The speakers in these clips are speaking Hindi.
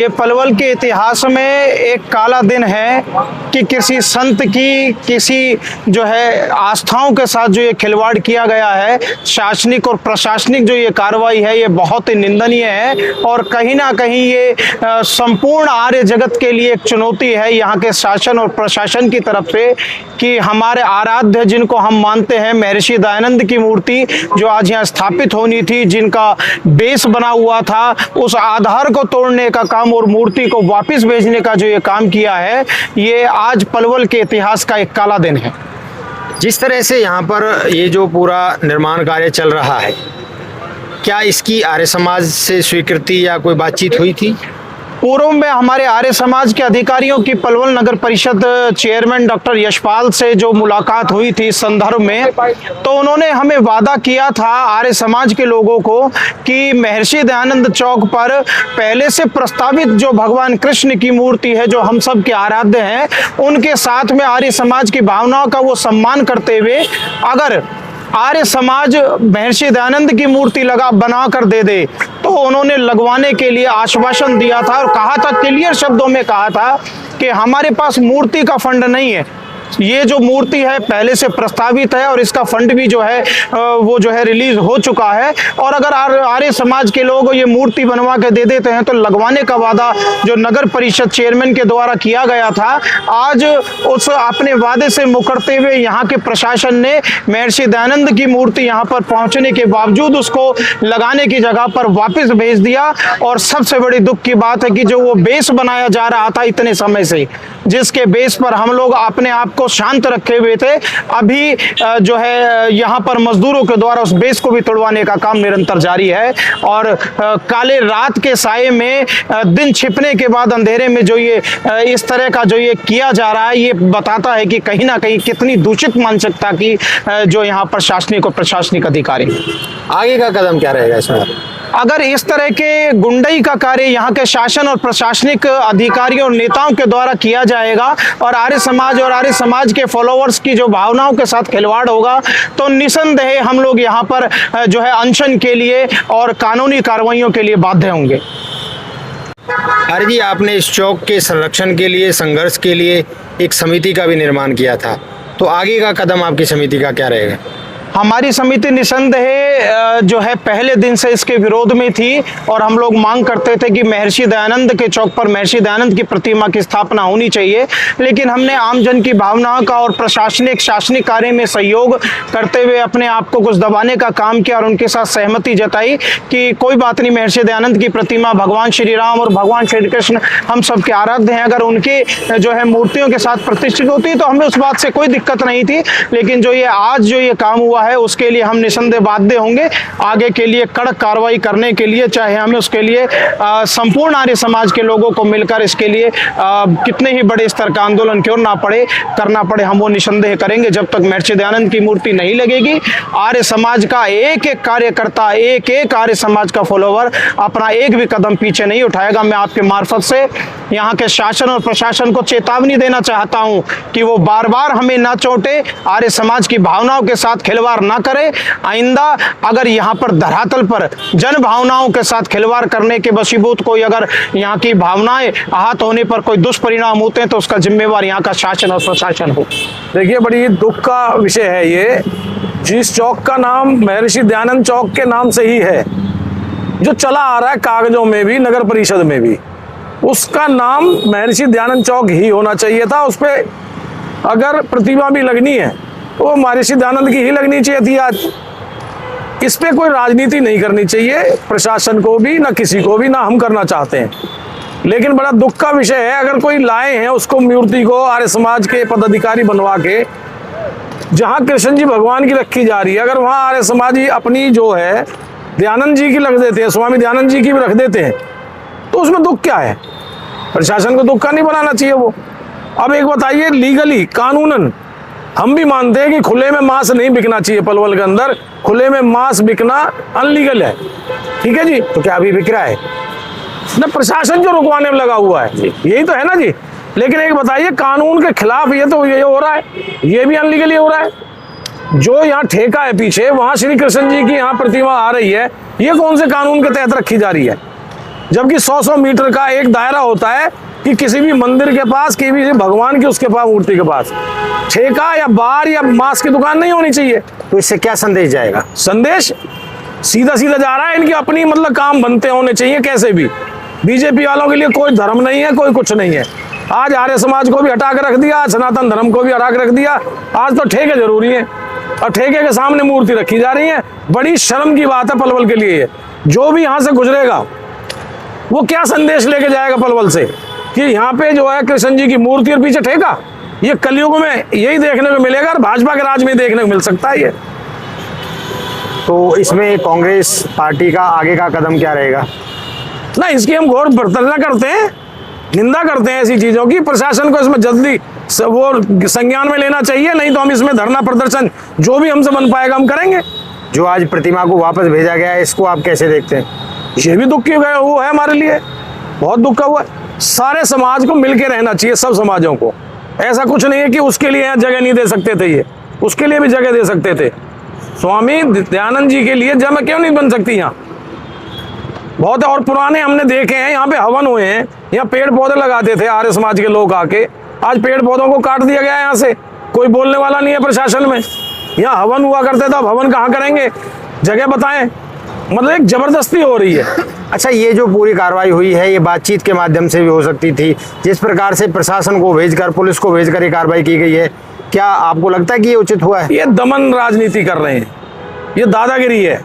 ये पलवल के इतिहास में एक काला दिन है कि किसी संत की किसी जो है आस्थाओं के साथ जो ये खिलवाड़ किया गया है, शासनिक और प्रशासनिक जो ये कार्रवाई है ये बहुत ही निंदनीय है और कहीं ना कहीं ये संपूर्ण आर्य जगत के लिए एक चुनौती है यहाँ के शासन और प्रशासन की तरफ से कि हमारे आराध्य जिनको हम मानते हैं महर्षि दयानंद की मूर्ति जो आज यहाँ स्थापित होनी थी, जिनका बेस बना हुआ था, उस आधार को तोड़ने का काम और मूर्ति को वापस भेजने का जो ये काम किया है, ये आज पलवल के इतिहास का एक काला दिन है। जिस तरह से यहाँ पर ये जो पूरा निर्माण कार्य चल रहा है, क्या इसकी आर्य समाज से स्वीकृति या कोई बातचीत हुई थी? पूर्व में हमारे आर्य समाज के अधिकारियों की पलवल नगर परिषद चेयरमैन डॉक्टर यशपाल से जो मुलाकात हुई थी इस संदर्भ में, तो उन्होंने हमें वादा किया था आर्य समाज के लोगों को कि महर्षि दयानंद चौक पर पहले से प्रस्तावित जो भगवान कृष्ण की मूर्ति है जो हम सब के आराध्य हैं, उनके साथ में आर्य समाज की भावनाओं का वो सम्मान करते हुए अगर आर्य समाज महर्षि दयानंद की मूर्ति बना कर दे दे तो उन्होंने लगवाने के लिए आश्वासन दिया था और कहा था, क्लियर शब्दों में कहा था कि हमारे पास मूर्ति का फंड नहीं है, ये जो मूर्ति है पहले से प्रस्तावित है और इसका फंड भी जो है वो जो है रिलीज हो चुका है और अगर आर्य समाज के लोग ये मूर्ति बनवा के दे देते हैं तो लगवाने का वादा जो नगर परिषद चेयरमैन के द्वारा किया गया था, आज उस अपने वादे से मुकरते हुए यहाँ के प्रशासन ने महर्षि दयानंद की मूर्ति यहाँ पर पहुँचने के बावजूद उसको लगाने की जगह पर वापस भेज दिया। और सबसे बड़ी दुख की बात है कि जो वो बेस बनाया जा रहा था इतने समय से, जिसके बेस पर हम लोग अपने आप को शांत रखे हुए थे, अभी जो है यहाँ पर मजदूरों के द्वारा उस बेस को भी तोड़वाने का काम निरंतर जारी है। और काले रात के साये में दिन छिपने के बाद अंधेरे में जो ये इस तरह का जो ये किया जा रहा है, ये बताता है कि कहीं ना कहीं कितनी दूषित मानसिकता की जो यहाँ पर शासनिक और प्रशासनिक अधिकारी। आगे का कदम क्या रहेगा इसमें? अगर इस तरह के गुंडई का कार्य यहाँ के शासन और प्रशासनिक अधिकारियों और नेताओं के द्वारा किया जाएगा और आर्य समाज के फॉलोअर्स की जो भावनाओं के साथ खिलवाड़ होगा, तो निसंदेह हम लोग यहाँ पर जो है अनशन के लिए और कानूनी कार्रवाइयों के लिए बाध्य होंगे। आर्य जी, आपने इस चौक के संरक्षण के लिए, संघर्ष के लिए एक समिति का भी निर्माण किया था, तो आगे का कदम आपकी समिति का क्या रहेगा? हमारी समिति निसंदेह जो है पहले दिन से इसके विरोध में थी और हम लोग मांग करते थे कि महर्षि दयानंद के चौक पर महर्षि दयानंद की प्रतिमा की स्थापना होनी चाहिए, लेकिन हमने आमजन की भावनाओं का और प्रशासनिक शासनिक कार्य में सहयोग करते हुए अपने आप को कुछ दबाने का काम किया और उनके साथ सहमति जताई कि कोई बात नहीं, महर्षि दयानंद की प्रतिमा भगवान श्री राम और भगवान श्री कृष्ण हम सबके आराध्य हैं, अगर उनके जो है मूर्तियों के साथ प्रतिष्ठित होती तो हमें उस बात से कोई दिक्कत नहीं थी। लेकिन जो ये आज जो ये काम हुआ है उसके लिए हम निसंदेह बाध्य होंगे आगे के लिए कड़क कार्रवाई करने के लिए, चाहे हमें उसके लिए संपूर्ण आर्य समाज के लोगों को मिलकर इसके लिए कितने ही बड़े स्तर का आंदोलन क्यों ना करना पड़े, हम वो निसंदेह करेंगे। जब तक महर्षि दयानंद की मूर्ति नहीं लगेगी, आर्य समाज का एक एक कार्यकर्ता, एक एक आर्य समाज का फॉलोवर अपना एक भी कदम पीछे नहीं उठाएगा। मैं आपके मार्फत से यहाँ के शासन और प्रशासन को चेतावनी देना चाहता हूँ कि वो बार बार हमें ना चोटे, आर्य समाज की भावनाओं के साथ खिलवाड़ ना करे। आइंदा अगर यहाँ पर धरातल पर जन भावनाओं के साथ खिलवाड़ करने के वशीभूत कोई अगर यहाँ की भावनाएं आहत होने पर कोई दुष्परिणाम होते हैं तो उसका जिम्मेवार यहाँ का शासन और प्रशासन हो। देखिए, बड़ी दुख का विषय है ये। जिस चौक का नाम महर्षि दयानंद चौक के नाम से ही है, जो चला आ रहा है कागजों में भी, नगर परिषद में भी, उसका नाम महर्षि दयानंद चौक ही होना चाहिए था। उस पर अगर प्रतिमा भी लगनी है तो वो महर्षि दयानंद की ही लगनी चाहिए थी। आज इस पे कोई राजनीति नहीं करनी चाहिए, प्रशासन को भी, ना किसी को भी, ना हम करना चाहते हैं। लेकिन बड़ा दुख का विषय है, अगर कोई लाए हैं उसको मूर्ति को आर्य समाज के पदाधिकारी बनवा के, जहाँ कृष्ण जी भगवान की रखी जा रही है, अगर वहाँ आर्य समाजी अपनी जो है दयानंद जी की रख देते हैं, स्वामी दयानंद जी की भी रख देते हैं, तो उसमें दुख क्या है? प्रशासन को दुख का नहीं बनाना चाहिए वो। अब एक बताइए, लीगली कानूनन हम भी मानते हैं कि खुले में मांस नहीं बिकना चाहिए। पलवल के अंदर खुले में मांस बिकना अनलीगल है, ठीक है जी। तो क्या अभी बिक रहा है ना? प्रशासन जो रुकवाने में लगा हुआ है, यही तो है ना जी। लेकिन एक बताइए, कानून के खिलाफ ये तो ये हो रहा है, ये भी अनलीगली हो रहा है। जो यहाँ ठेका है पीछे, वहां श्री कृष्ण जी की यहाँ प्रतिमा आ रही है, ये कौन से कानून के तहत रखी जा रही है? जबकि 100-100 मीटर का एक दायरा होता है कि किसी भी मंदिर के पास, किसी भी भगवान की उसके पास मूर्ति के पास ठेका या बार या मांस की दुकान नहीं होनी चाहिए। तो इससे क्या संदेश जाएगा? संदेश सीधा सीधा जा रहा है, इनकी अपनी मतलब काम बनते होने चाहिए कैसे भी। बीजेपी वालों के लिए कोई धर्म नहीं है, कोई कुछ नहीं है। आज आर्य समाज को भी हटा कर रख दिया, सनातन धर्म को भी हटा कर रख दिया। आज तो ठेके जरूरी है और ठेके के सामने मूर्ति रखी जा रही है। बड़ी शर्म की बात है पलवल के लिए। जो भी यहाँ से गुजरेगा वो क्या संदेश लेके जाएगा पलवल से कि यहाँ पे जो है कृष्ण जी की मूर्ति और पीछे ठेका। ये कलयुग में यही देखने को मिलेगा और भाजपा के राज में देखने को मिल सकता है ये। तो इसमें कांग्रेस पार्टी का आगे का कदम क्या रहेगा? ना, इसकी हम घोर भर्त्सना करते हैं, निंदा करते हैं ऐसी चीजों की। प्रशासन को इसमें जल्दी वो संज्ञान में लेना चाहिए, नहीं तो हम इसमें धरना प्रदर्शन जो भी हमसे बन पाएगा हम करेंगे। जो आज प्रतिमा को वापस भेजा गया है, इसको आप कैसे देखते हैं? ये भी दुख की वो है हमारे लिए, बहुत दुख का हुआ है। सारे समाज को मिलके रहना चाहिए, सब समाजों को। ऐसा कुछ नहीं है कि उसके लिए यहाँ जगह नहीं दे सकते थे, ये उसके लिए भी जगह दे सकते थे। स्वामी दयानंद जी के लिए जगह क्यों नहीं बन सकती यहाँ? बहुत है। और पुराने हमने देखे हैं, यहाँ पे हवन हुए हैं, यहाँ पेड़ पौधे लगाते थे आर्य समाज के लोग आके। आज पेड़ पौधों को काट दिया गया है, यहाँ से कोई बोलने वाला नहीं है प्रशासन में। यहाँ हवन हुआ करते थे, अब हवन कहाँ करेंगे? जगह बताएं। मतलब एक जबरदस्ती हो रही है। अच्छा, ये जो पूरी कार्रवाई हुई है, ये बातचीत के माध्यम से भी हो सकती थी। जिस प्रकार से प्रशासन को भेजकर, पुलिस को भेजकर ये कार्रवाई की गई है, क्या आपको लगता है कि ये उचित हुआ है? ये दमन राजनीति कर रहे हैं, ये दादागिरी है।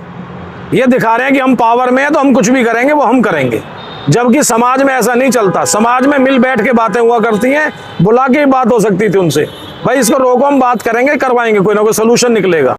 ये दिखा रहे हैं कि हम पावर में हैं तो हम कुछ भी करेंगे, वो हम करेंगे। जबकि समाज में ऐसा नहीं चलता। समाज में मिल बैठ के बातें हुआ करती हैं, बुला के ही बात हो सकती थी उनसे। भाई इसको रोको, हम बात करेंगे, करवाएंगे, कोई ना कोई सोल्यूशन निकलेगा।